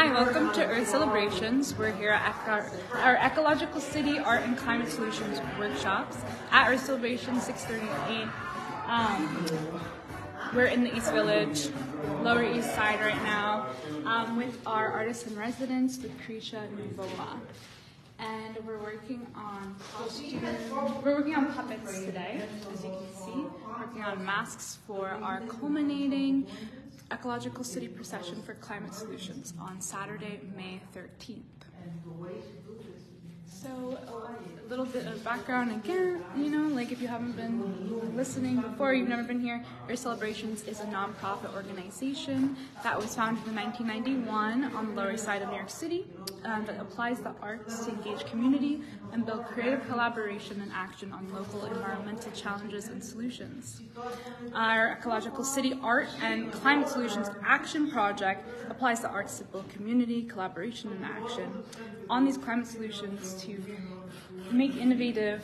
Hi, welcome to Earth Celebrations. We're here at our Ecological City Art and Climate Solutions workshops at Earth Celebrations 638. We're in the East Village, Lower East Side right now, with our artists in residence, Lucretia Novoa. And we're working on puppets today, as you can see. Working on masks for our culminating Ecological City Procession for Climate Solutions on Saturday, May 13th. So a little bit of background again, like if you haven't been listening before, you've never been here, Earth Celebrations is a nonprofit organization that was founded in 1991 on the Lower East Side of New York City that applies the arts to engage community and build creative collaboration and action on local environmental challenges and solutions. Our Ecological City Art and Climate Solutions Action Project applies the arts to build community, collaboration, and action on these climate solutions to make innovative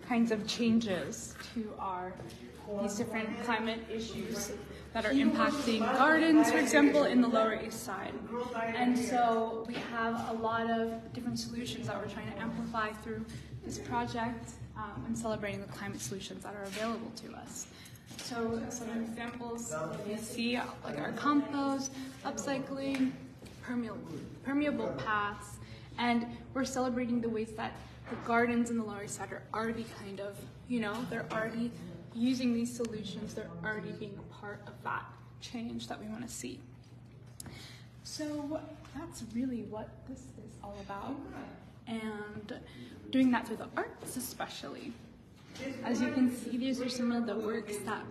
kinds of changes to these different climate issues that are impacting gardens, for example, in the Lower East Side. And so we have a lot of different solutions that we're trying to amplify through this project and celebrating the climate solutions that are available to us. So some examples you see, like our compost, upcycling, permeable paths, and we're celebrating the ways that the gardens in the Lower East Side are already kind of, they're already using these solutions, they're already being a part of that change that we want to see. So that's really what this is all about, and doing that through the arts especially. As you can see, these are some of the works that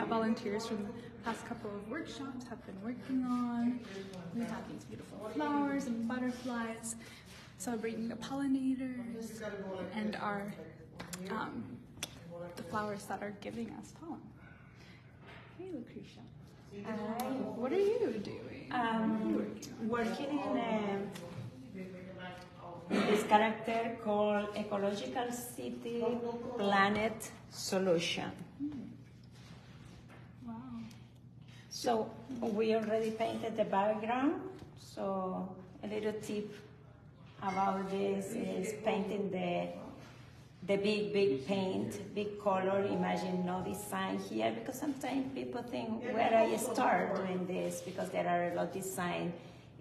volunteers from the past couple of workshops have been working on. We have these beautiful flowers and butterflies, celebrating the pollinators and the flowers that are giving us pollen. Hey, Lucretia. Hi. What are you doing? Working in this character called Ecological City Planet Solution. Wow. So we already painted the background. So a little tip about this is painting the big paint, big color. Imagine no design here, because sometimes people think, where I start doing this, because there are a lot of design.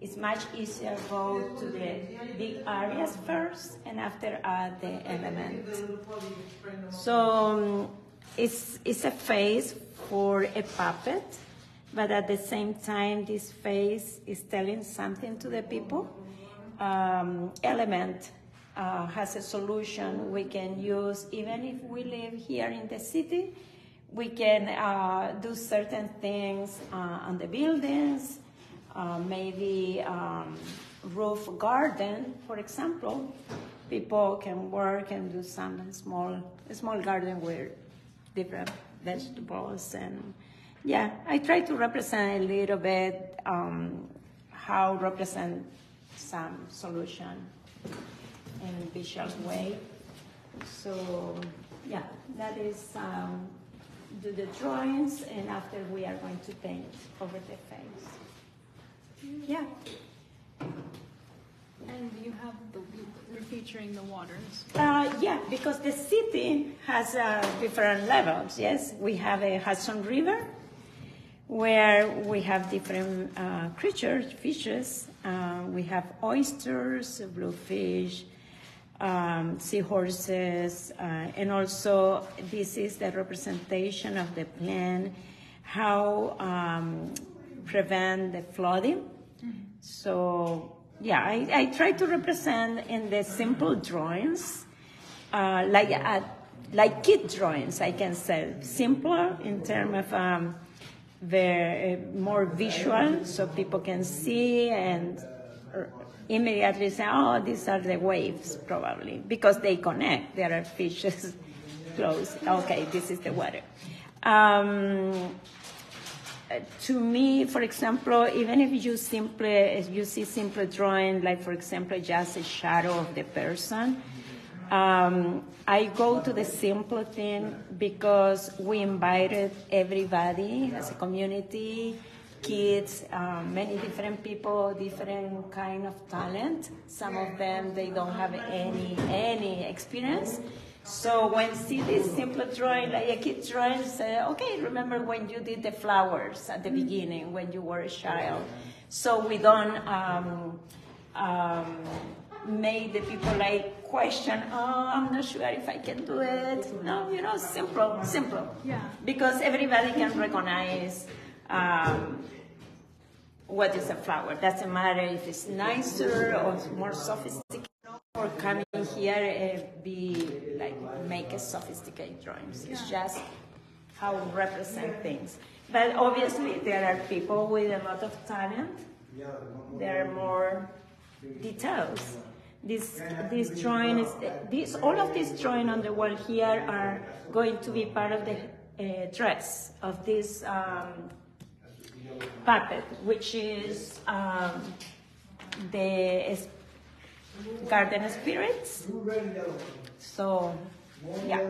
It's much easier to go to the big areas first and after add the element. So it's a face for a puppet, but at the same time this face is telling something to the people. Element has a solution we can use even if we live here in the city. We can do certain things on the buildings, maybe roof garden, for example. People can work and do some small garden with different vegetables. And yeah, I try to represent a little bit how represent some solution in a visual way. So yeah, that is do the drawings, and after we are going to paint over the face. Yeah. And you have you're featuring the waters. Yeah, because the city has different levels. Yes, we have a Hudson River where we have different creatures, fishes. We have oysters, bluefish, seahorses, and also this is the representation of the plan, how prevent the flooding. Mm-hmm. So yeah, I try to represent in the simple drawings, like kid drawings, I can say, simpler in terms of more visual, so people can see and immediately say, oh, these are the waves, probably, because they connect. There are fishes close. Okay, this is the water. To me, for example, even if you see simple drawing, like, for example, just a shadow of the person, I go to the simple thing because we invited everybody as a community kids, many different people, different kind of talent. Some of them, they don't have any experience. So when see this simple drawing, like a kid drawing, say, okay, remember when you did the flowers at the beginning, when you were a child. So we don't make the people like question, oh, I'm not sure if I can do it. No, you know, simple. Yeah. Because everybody can recognize what is a flower. Doesn't matter if it's nicer or more sophisticated, or coming here be like make a sophisticated drawings. It's just how we represent things. But obviously there are people with a lot of talent. There are more details. This drawing is all of these drawing on the wall here are going to be part of the dress of this puppet, which is the garden spirits. So yeah,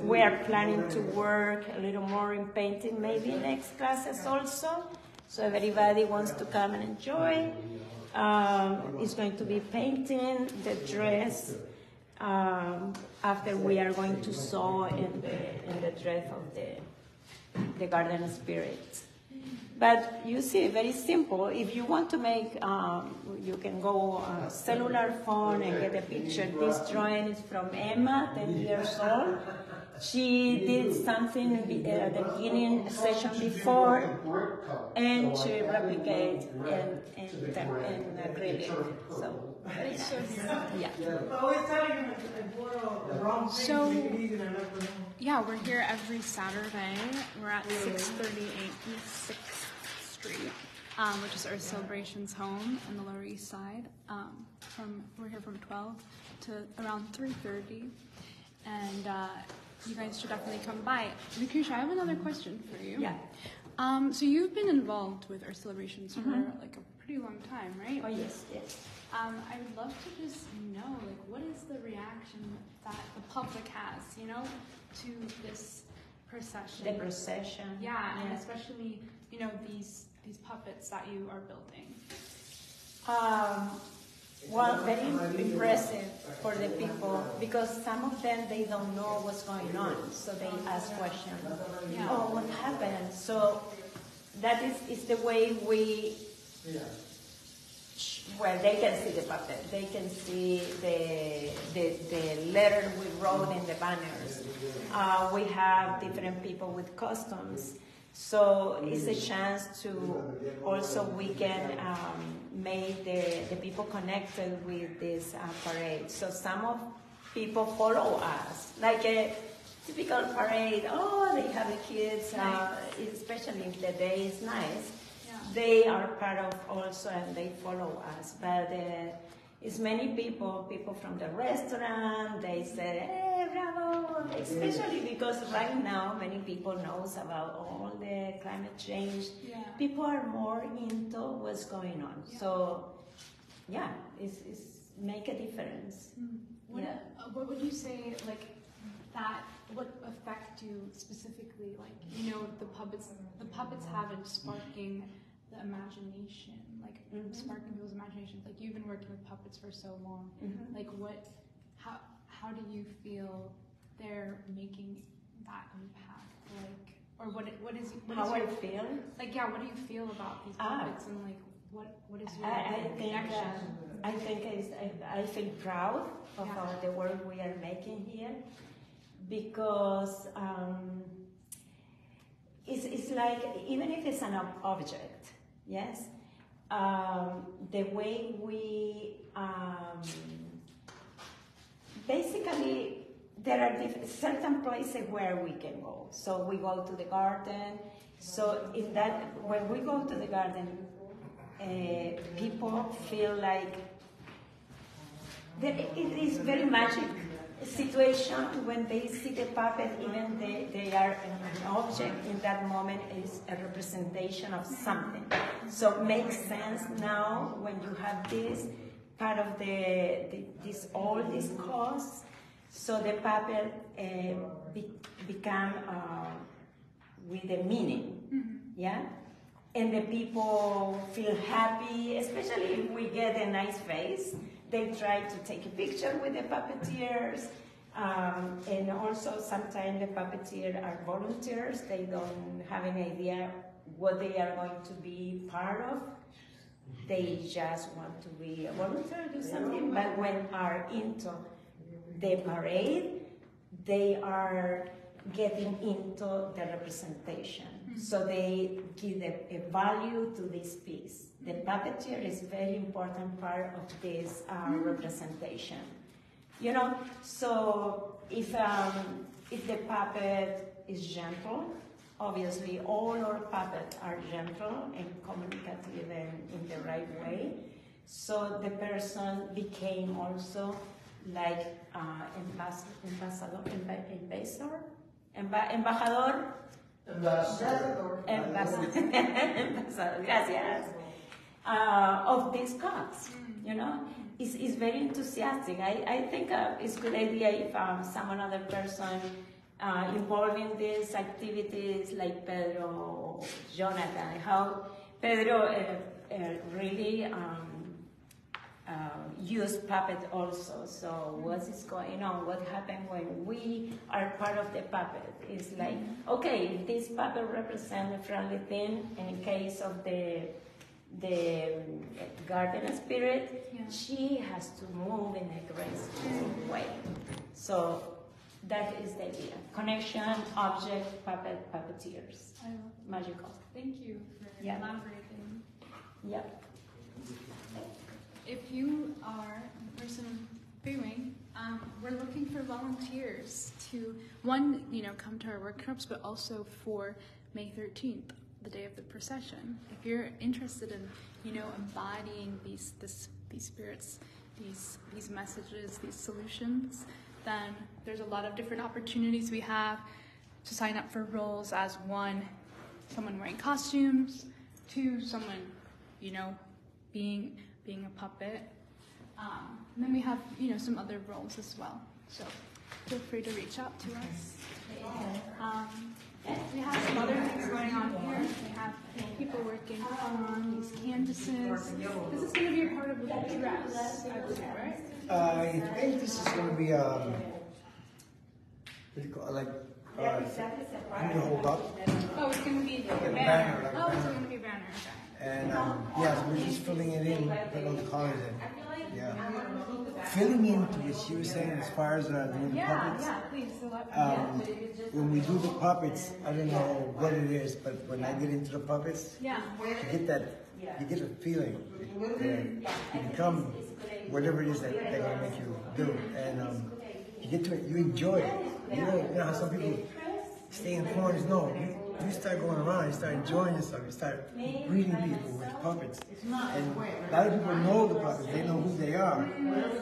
we are planning to work a little more in painting maybe next classes also. So everybody wants to come and enjoy. It's going to be painting the dress after we are going to sew in the dress of the garden spirits. But you see, very simple. If you want to make, you can go cellular phone and get a picture. This drawing is from Emma, 10 years old. She did something at the beginning session before, and she replicated in acrylic. So, yeah. So, yeah, we're here every Saturday. We're at 638 East 6th Street, which is our celebrations home on the Lower East Side. We're here from 12 to around 3:30, and you guys should definitely come by. Lucretia, I have another question for you. Yeah. So you've been involved with our celebrations for like a pretty long time, right? Oh yes, yes. I would love to just know, like, what is the reaction that the public has, you know, to this procession? The procession. Yeah, and especially, you know, these puppets that you are building. Well, very impressive for the people, because some of them, they don't know what's going on, so they ask questions. Yeah. Oh, what happened? So that is the way we, well, they can see the puppet, they can see the letter we wrote in the banners. We have different people with costumes. So it's a chance to also we can make the people connected with this parade. So some of people follow us, like a typical parade. Oh, they have the kids, especially if the day is nice. Yeah. They are part of also, and they follow us. But it's many people from the restaurant. They say, "Hey, bravo!" Especially because right now many people knows about all the climate change. Yeah. People are more into what's going on. Yeah. So, yeah, it's make a difference. What would you say, like, that would affect you specifically? Like, you know, the puppets have in sparking the imagination, like sparking people's imaginations. Like, you've been working with puppets for so long. Like, how do you feel they're making that impact? Like, or what is How I feel? Like, yeah, what do you feel about these puppets, and like what is your connection? I feel proud of the work we are making here, because it's like, even if it's an object, yes, the way we basically, there are certain places where we can go. So we go to the garden. So in that, when we go to the garden, people feel like that it is very magic situation when they see the puppet. Even they are an object in that moment, is a representation of something. So it makes sense now when you have this part of all these costs. So the puppet become with a meaning, yeah? and the people feel happy, especially if we get a nice face. They try to take a picture with the puppeteers. And also sometimes the puppeteers are volunteers. They don't have an idea what they are going to be part of. They just want to be a volunteer, do something. But when are into the parade, they are getting into the representation. So they give a value to this piece. The puppeteer is a very important part of this representation. You know, so if the puppet is gentle, obviously all our puppets are gentle and communicative and in the right way. So the person became also like embajador, gracias, of these cause, you know. It's very enthusiastic. I think it's a good idea if some other person involved in these activities like Pedro, Jonathan, how Pedro really used puppet also. So what is going on? What happened when we are part of the puppet? It's like, okay, if this puppet represents a friendly thing, in case of the garden spirit, she has to move in a graceful way. So that is the idea. Connection, object, puppet, puppeteers. I love Magical. Thank you for elaborating. Yeah. If you are a person viewing, we're looking for volunteers to, one, come to our workshops, but also for May 13th, the day of the procession. If you're interested in, embodying these spirits, these messages, these solutions, then there's a lot of different opportunities we have to sign up for roles as one, someone wearing costumes, two, someone, being a puppet. And then we have, some other roles as well. So feel free to reach out to us. We have some other things going on here. We have people working on these canvases. This is going to be a part of the dress, I believe, right? I think this is going to be, what do you call it, like, you to hold up. Oh, it's going to be a banner, banner. like Oh, it's banner. going to be a banner, okay. And, yeah, so we're just filling it in, put all the colors in. Yeah. Filling into what you were saying as far as doing the puppets. Yeah, please. When we do the puppets, I don't know what it is, but when I get into the puppets, you get a feeling. You become whatever it is that they're going to make you do. And you get to it, you enjoy it. You know how some people stay in corners? No, you start going around, you start enjoying yourself, you start greeting people with puppets. And a lot of people know the puppets, they know who they are.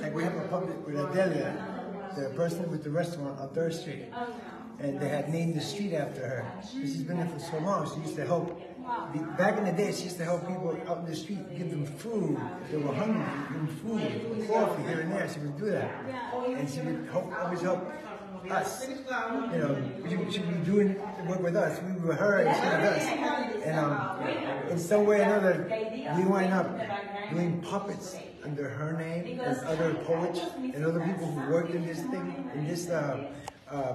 Like we have a puppet with Adelia, the person with the restaurant on 3rd Street. And they had named the street after her. Because she's been there for so long, she used to help. Back in the day, she used to help people out in the street, give them food. If they were hungry, give them food, coffee here and there. She would do that. And she would always help us. She would be doing the work with us. We were her and she was us. And in some way or another, we wind up doing puppets under her name and other poets and other people who worked in this thing, in this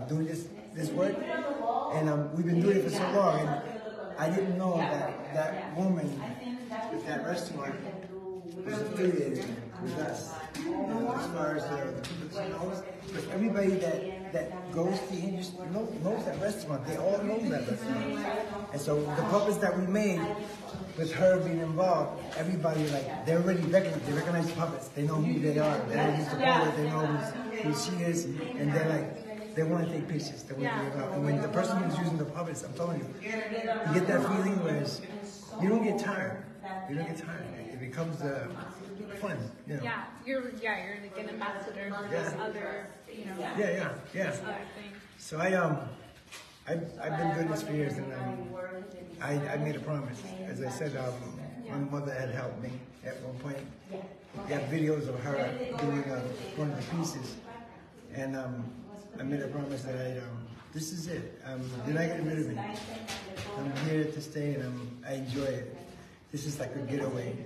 doing this work. And we've been doing it for so long. And I didn't know that woman with that restaurant was affiliated with us. As far as the people she knows, but everybody that goes to the industry knows that restaurant. They all know that restaurant. And so the puppets that we made, with her being involved, everybody they already recognize the puppets. They know who they are. They know who's the poet. They know who she is, and they want to take pictures. They want to be involved. And when the person who's using the puppets, I'm telling you, you get that feeling where you don't get tired. You don't get tired. It becomes fun. Yeah, you're like an ambassador for this other, Yeah. this other thing. So I've been doing this for years, and I made a promise. As I said, my mother had helped me at one point. We have videos of her doing one of the pieces, and I made a promise that this is it. They're not getting rid of me. I'm here to stay, and I enjoy it. This is like a getaway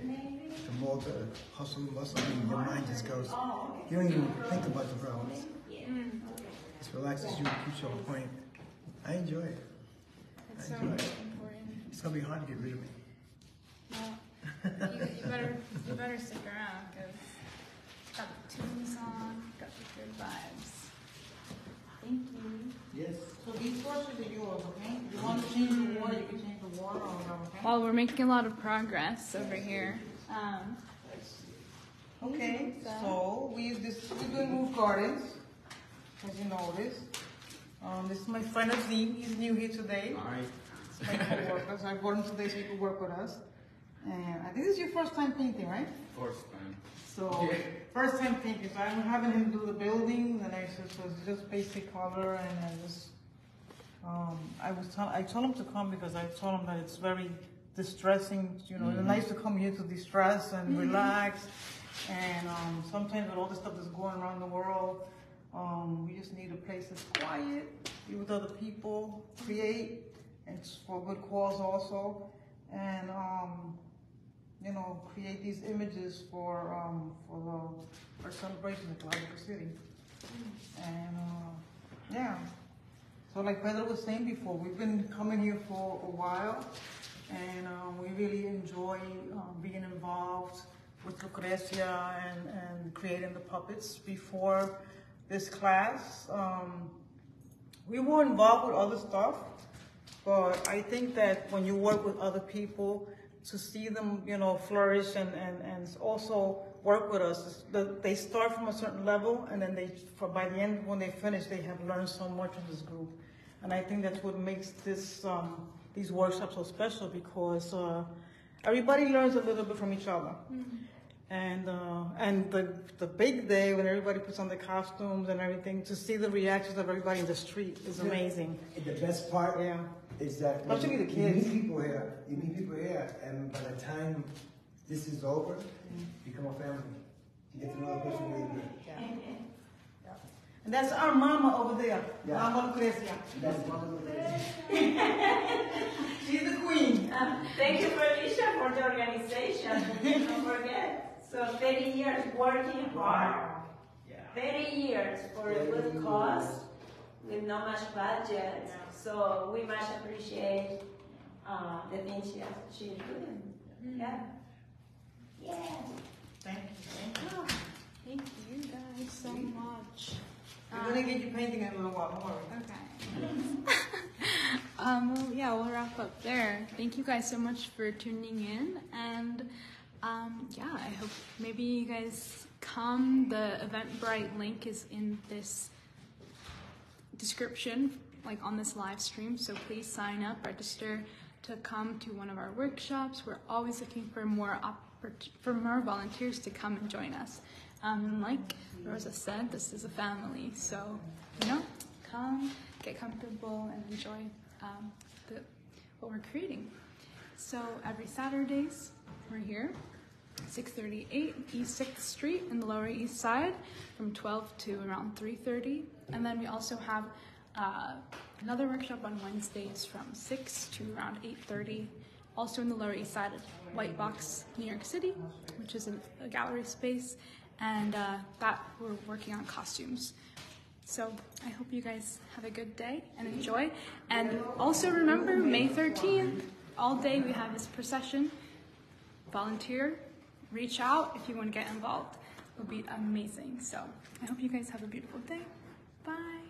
from all the hustle and bustle, and your mind just goes. You don't even think about the problems. Just relaxes you, keeps you on point. I enjoy it. It's I so enjoy it. important. It's gonna be hard to get rid of me. Well, you better stick around because got the tunes on, got the good vibes. Thank you. Yes. So these brushes are yours, okay? If you want to change the water, you can change the water or whatever, okay? Well, we're making a lot of progress over here. Okay, so we're doing roof gardens, as you noticed. This is my friend Azim. He's new here today. All right. He's my co-worker, so I brought him today so he could work with us. And I think this is your first time painting, right? First time. So, first time painting. So I'm having him do the building, and I said, so it's just basic color, and I just, I told him to come because I told him that it's very distressing, you know, it's nice to come here to distress and relax. And sometimes with all the stuff that's going around the world, we just need a place that's quiet, be with other people, create, and it's for a good cause also. And you know, create these images for our celebration in Ecological City. And yeah, so like Pedro was saying before, we've been coming here for a while, and we really enjoy being involved with Lucrecia and creating the puppets. Before this class, we were involved with other stuff, but I think that when you work with other people, to see them, you know, flourish and also work with us, they start from a certain level, and then by the end, when they finish, they have learned so much in this group. And I think that's what makes these workshops so special, because everybody learns a little bit from each other. And the big day when everybody puts on the costumes and everything, to see the reactions of everybody in the street is amazing. The best part is that Especially the you kids. meet people here, and by the time this is over, you become a family. You get to know the person really good. Yeah. And that's our mama over there, Mama Lucrecia. That's one of the She's the queen. Thank you, Felicia, for the organization. Don't forget. So 30 years working hard. 30 years for a good cause with not much budget. So we much appreciate the things she's doing. Yeah. Yeah. Thank you. Oh, thank you guys so much. We're gonna get you painting in a little while, don't worry. Okay. Well, yeah, we'll wrap up there. Thank you guys so much for tuning in, and yeah, I hope maybe you guys come. The Eventbrite link is in this description, like on this live stream, so please sign up, register to come to one of our workshops. We're always looking for more volunteers to come and join us. And like Rosa said, this is a family, so you know, come, get comfortable, and enjoy what we're creating. So every Saturdays we're here, 638 East 6th Street in the Lower East Side, from 12 to around 3:30, and then we also have another workshop on Wednesdays from 6 to around 8:30, also in the Lower East Side of White Box, New York City, which is a gallery space, and that we're working on costumes. So I hope you guys have a good day and enjoy. And also remember, May 13th, all day we have this procession. Volunteer, reach out if you want to get involved. It will be amazing. So I hope you guys have a beautiful day. Bye.